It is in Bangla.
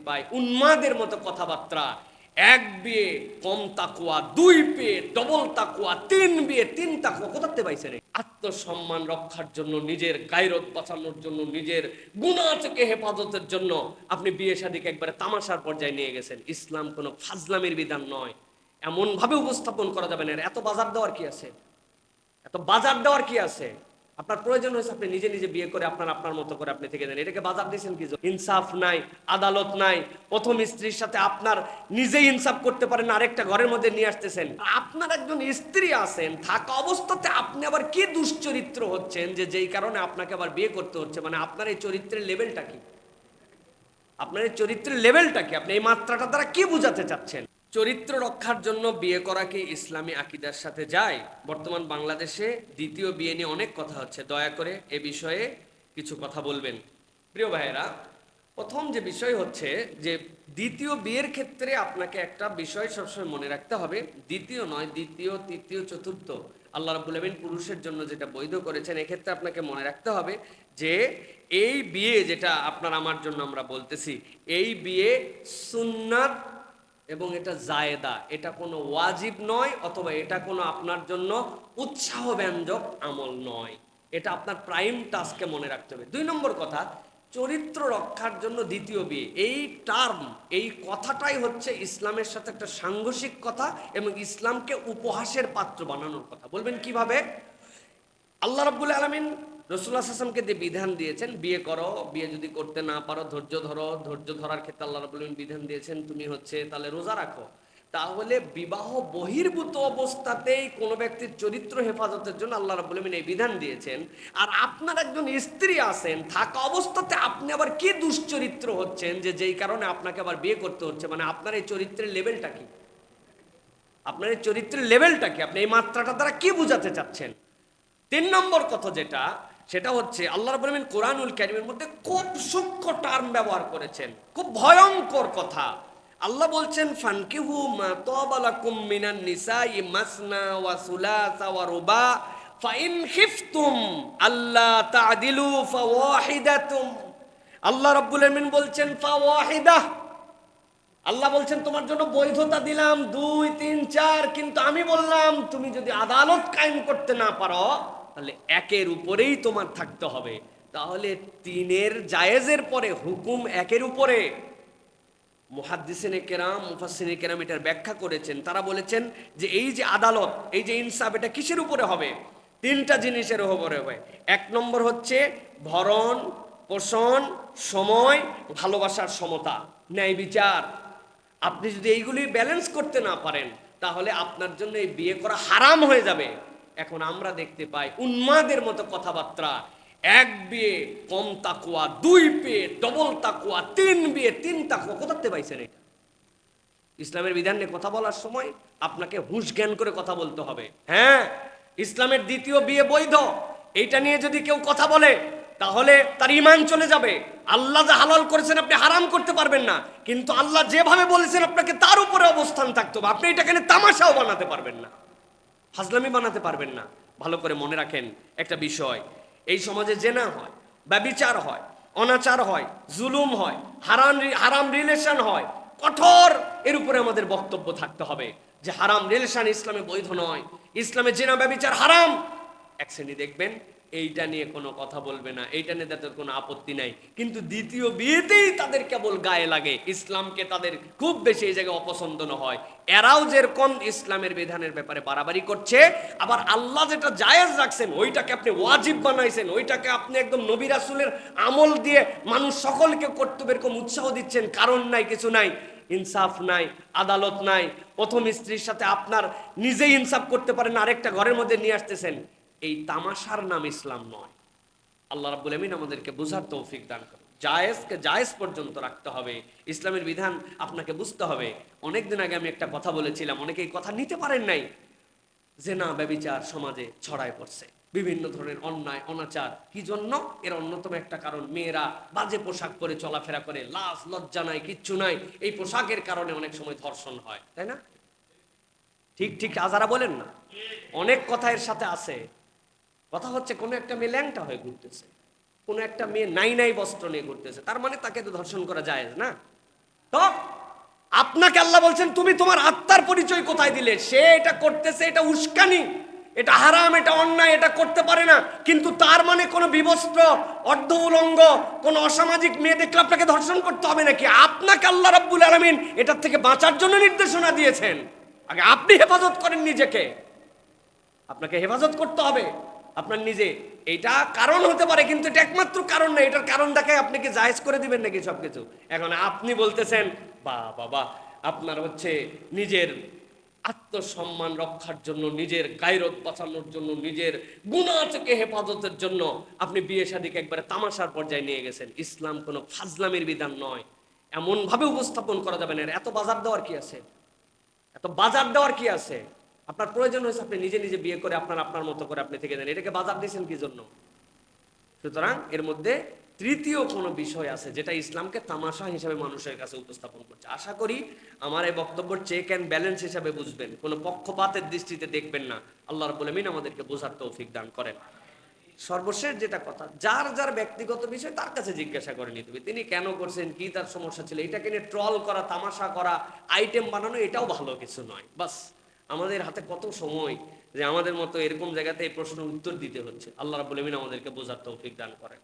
পায় উন্মাদের মতো কথাবার্তা। এক বিয়ে কম তাকুয়া, দুই বিয়ে ডবল তাকুয়া, তিন বিয়ে তিন তাকুয়া কোথাতে পাইছে রে? আত্মসম্মান রক্ষার জন্য, নিজের গায়রত বাঁচানোর জন্য, নিজের গুনাহ থেকে হেফাজতের জন্য আপনি বিয়ে শাদীকে একবারে তামাশার পর্যায়ে নিয়ে গেছেন। ইসলাম কোনো ফাজলামির বিধান নয়, এমন ভাবে উপস্থাপন করা যাবে না। এত বাজার দেওয়ার কি আছে? এত বাজার দেওয়ার কি আছে? আপনার প্রয়োজন হয়েছে আপনি নিজে নিজে বিয়ে করে আপনার মতো করে আপনি থেকে দেন। এটাকে বাজার দিয়েছেন কি? ইনসাফ নাই, আদালত নাই। প্রথম স্ত্রীর সাথে আপনার নিজেই ইনসাফ করতে পারেন, আরেকটা ঘরের মধ্যে নিয়ে আসতেছেন। আপনার একজন স্ত্রী আছেন, থাকা অবস্থাতে আপনি আবার কি দুশ্চরিত্র হচ্ছেন যে যেই কারণে আপনাকে আবার বিয়ে করতে হচ্ছে? মানে আপনার এই চরিত্রের লেভেলটা কি? আপনার এই চরিত্রের লেভেলটা কি? আপনি এই মাত্রাটা দ্বারা কি বুঝাতে চাচ্ছেন? চরিত্র রক্ষার জন্য বিয়ে করা কি ইসলামী আকীদার সাথে যায়? বর্তমান বাংলাদেশে দ্বিতীয় বিয়ে নিয়ে অনেক কথা হচ্ছে, দয়া করে এ বিষয়ে কিছু কথা বলবেন। প্রিয় ভাইয়েরা, প্রথম যে বিষয় হচ্ছে যে দ্বিতীয় বিয়ের ক্ষেত্রে আপনাকে একটা বিষয় সবসময় মনে রাখতে হবে। দ্বিতীয় নয়, দ্বিতীয়, তৃতীয়, চতুর্থ আল্লাহ রাব্বুল আমিন পুরুষের জন্য যেটা বৈধ করেছেন, এক্ষেত্রে আপনাকে মনে রাখতে হবে যে এই বিয়ে যেটা আপনার আমার জন্য আমরা বলতেছি, এই বিয়ে সুন্নাত এবং এটা জায়েদা, এটা কোনো ওয়াজিব নয়, অথবা এটা কোনো আপনার জন্য উৎসাহ ব্যঞ্জক আমল নয়। এটা আপনার প্রাইম টাস্কে মনে রাখতে হবে। দুই নম্বর কথা, চরিত্র রক্ষার জন্য দ্বিতীয় বিয়ে, এই টার্ম, এই কথাটাই হচ্ছে ইসলামের সাথে একটা সাংঘর্ষিক কথা এবং ইসলামকে উপহাসের পাত্র বানানোর কথা। বলবেন কিভাবে? আল্লাহ রাব্বুল আলামিন রাসূলুল্লাহ সাল্লাল্লাহু আলাইহি ওয়াসাল্লামকে যে বিধান দিয়েছেন, বিয়ে করো, বিয়ে যদি করতে না পারো ধৈর্য ধরো, ধৈর্য ধরার ক্ষেত্রে আল্লাহ রাব্বুল আলামিন বিধান দিয়েছেন তুমি হচ্ছে তাহলে রোজা রাখো। তাহলে বিবাহ বহির্ভূত অবস্থাতেই কোনো ব্যক্তির চরিত্র হেফাজতের জন্য আল্লাহ রাব্বুল আলামিন এই বিধান দিয়েছেন। আর আপনার একজন স্ত্রী আছেন, থাকা অবস্থাতে আপনি আবার কি দুশ্চরিত্র হচ্ছেন যে যেই কারণে আপনাকে আবার বিয়ে করতে হচ্ছে? মানে আপনার এই চরিত্রের লেভেলটা কি? আপনার এই চরিত্রের লেভেলটা কি? আপনি এই মাত্রাটা দ্বারা কি বুঝাতে চাচ্ছেন? তিন নম্বর কথা যেটা, সেটা হচ্ছে আল্লাহ রাব্বুল আমিন কোরআনুল কারীমের মধ্যে খুব সূক্ষ্ম টার্ম ব্যবহার করেছেন, খুব ভয়ঙ্কর কথা। আল্লাহ বলছেন ফানকিহু মা তাবা লাকুম মিনান নিসাই মাসনা ওয়া সুলাসা ওয়া রুবা ফাইন খিফতুম আল্লা তা'দিলু ফাওয়াহিদাতুম। আল্লাহ রাব্বুল আমিন বলছেন ফাওয়াহিদাহ, আল্লাহ বলছেন তোমার জন্য বৈধতা দিলাম 2, 3, 4, কিন্তু আমি বললাম তুমি যদি আদালত কায়েম করতে না পারো তাহলে একের উপরেই তোমার থাকতে হবে। তাহলে তিনের জায়েজের পরে হুকুম একের উপরে। মুহাদ্দিসিনে কেরাম, মুফাসসিরিনে কেরাম এটার ব্যাখ্যা করেছেন। তারা বলেছেন যে এই যে আদালত, এই যে ইনসাফ, এটা কিসের উপরে হবে? তিনটা জিনিসের উপরে হবে। এক নম্বর হচ্ছে ভরণ পোষণ, সময়, ভালোবাসার সমতা, ন্যায় বিচার। আপনি যদি এইগুলি ব্যালেন্স করতে না পারেন তাহলে আপনার জন্য এই বিয়ে করা হারাম হয়ে যাবে। এখন আমরা দেখতে পাই উন্মাদের মতো কথাবার্তা। এক বিয়ে কম তাকুয়া, দুই বিয়ে ডবল তাকুয়া, তিন বিয়ে তিন তাকুয়া কোথাতে পাইছেন? এটা ইসলামের বিধান নিয়ে কথা বলার সময় আপনাকে হুঁশ জ্ঞান করে কথা বলতে হবে। হ্যাঁ, ইসলামের দ্বিতীয় বিয়ে বৈধ, এইটা নিয়ে যদি কেউ কথা বলে তাহলে তার ঈমান চলে যাবে। আল্লাহ যা হালাল করেছেন আপনি হারাম করতে পারবেন না, কিন্তু আল্লাহ যেভাবে বলেছেন আপনাকে তার উপরে অবস্থান থাকতে হবে। আপনি এটাকে তামাশাও বানাতে পারবেন না, ফাজলামি বানাতে পারবেন না। ভালো করে মনে রাখেন একটা বিষয়, এই সমাজে জেনা হয়, ব্যভিচার হয়, অনাচার হয়, জুলুম হয়, হারাম রিলেশন হয়, কঠোর এর উপরে আমাদের বক্তব্য থাকতে হবে যে হারাম রিলেশন ইসলামে বৈধ নয়, ইসলামে জেনা ব্যভিচার হারাম। এক শ্রেণী দেখবেন এইটা নিয়ে কোনো কথা বলবে না, এইটা নিয়ে তাদের কোনো আপত্তি নাই, কিন্তু দ্বিতীয় বিয়েতেই তাদের কেবল গায়ে লাগে, ইসলামকে তাদের খুব বেশি এই জায়গায় অপছন্দ না হয়। এরাও যেরকম ইসলামের বিধানের ব্যাপারে বাড়াবাড়ি করছে, আবার আল্লাহ যেটা জায়েজ রাখছেন ওইটাকে আপনি ওয়াজিব বানাইছেন, ওইটাকে আপনি একদম নবী রাসূলের আমল দিয়ে মানুষ সকলকে করতে এরকম উৎসাহ দিচ্ছেন। কারণ নাই, কিছু নাই, ইনসাফ নাই, আদালত নাই। প্রথম স্ত্রীর সাথে আপনার নিজেই ইনসাফ করতে পারেন, আরেকটা ঘরের মধ্যে নিয়ে আসতেছেন। এই তামাশার নাম ইসলাম নয়। আল্লাহ রাব্বুল আমিন আমাদেরকে বোঝার তৌফিক দান করুন। জায়েজকে জায়েজ পর্যন্ত রাখতে হবে, ইসলামের বিধান আপনাকে বুঝতে হবে। অনেকদিন আগে আমি একটা কথা বলেছিলাম, অনেকে এই কথা নিতে পারেন নাই। জেনা ব্যভিচার সমাজে ছড়ায় পড়ছে, বিভিন্ন ধরনের অন্যায় অনাচার। কি জন্য? এর অন্যতম একটা কারণ, মেয়েরা বাজে পোশাক পরে চলাফেরা করে, লাজ লজ্জা নাই, কিচ্ছু নাই। এই পোশাকের কারণে অনেক সময় ধর্ষণ হয়, তাই না? ঠিক ঠিক আজারা বলেন না, অনেক কথা এর সাথে আছে। কথা হচ্ছে কোনো একটা মেয়ে ল্যাংটা হয়ে ঘুরতেছে, কোনো একটা মেয়ে নাই নাই বস্ত্র নিয়ে ঘুরতেছে, তার মানে তাকে তো ধর্ষণ করা যায় না? তো আপনাকে আল্লাহ বলছেন তুমি তোমার আত্মার পরিচয় কোথায় দিলে? সে এটা করতেছে, এটা উস্কানি, এটা হারাম, এটা অন্যায়, এটা করতে পারে না, কিন্তু তার মানে কোনো বিবস্ত্র, অর্ধ উলঙ্গ, কোনো অসামাজিক মেয়ে দেখলে আপনাকে ধর্ষণ করতে হবে নাকি? আপনাকে আল্লাহ রাব্বুল আলামিন এটার থেকে বাঁচার জন্য নির্দেশনা দিয়েছেন। আগে আপনি হেফাজত করেন নিজেকে, আপনাকে হেফাজত করতে হবে আপনার নিজে। এটা কারণ হতে পারে, কিন্তু এটা একমাত্র কারণ না। এটার কারণ দেখায় আপনি কি জায়েজ করে দিবেন নাকি সবকিছু? এখন আপনি বলতেছেন বাবা আপনার হচ্ছে নিজের আত্মসম্মান রক্ষার জন্য, নিজের গায়রত বাঁচানোর জন্য, নিজের গুনাহ থেকে হেফাজতের জন্য আপনি বিয়ে শাদীকে একবারে তামাশার পর্যায়ে নিয়ে গেছেন। ইসলাম কোনো ফাজলামির বিধান নয়, এমন ভাবে উপস্থাপন করা যাবে না। এত বাজার দেওয়ার কি আছে? এত বাজার দেওয়ার কি আছে? আপনার প্রয়োজন হয়েছে আপনি নিজে নিজে বিয়ে করে আপনার মতো করে আপনি থেকে দেন, এটাকে বাজার দিয়েছেন কি জন্য? সুতরাং এর মধ্যে তৃতীয় কোনো বিষয় আছে যেটা ইসলামকে তামাশা হিসাবে মানুষের কাছে উপস্থাপন করছে। আশা করি আমার এই বক্তব্য চেক অ্যান্ড ব্যালেন্স হিসাবে বুঝবেন, কোনো পক্ষপাতের দৃষ্টিতে দেখবেন না। আল্লাহ রাব্বুল আমিন আমাদেরকে বোঝার তৌফিক দান করেন। সর্বশেষ যেটা কথা, যার যার ব্যক্তিগত বিষয় তার কাছে জিজ্ঞাসা করে নিতে হবে তিনি কেন করছেন, কি তার সমস্যা ছিল। এটাকে নিয়ে ট্রল করা, তামাশা করা, আইটেম বানানো, এটাও ভালো কিছু নয়। বাস আমাদের হাতে কত সময় যে আমাদের মতো এরকম জায়গাতে এই প্রশ্নের উত্তর দিতে হচ্ছে। আল্লাহ রাব্বুল আমিন আমাদেরকে বোঝার তৌফিক দান করেন।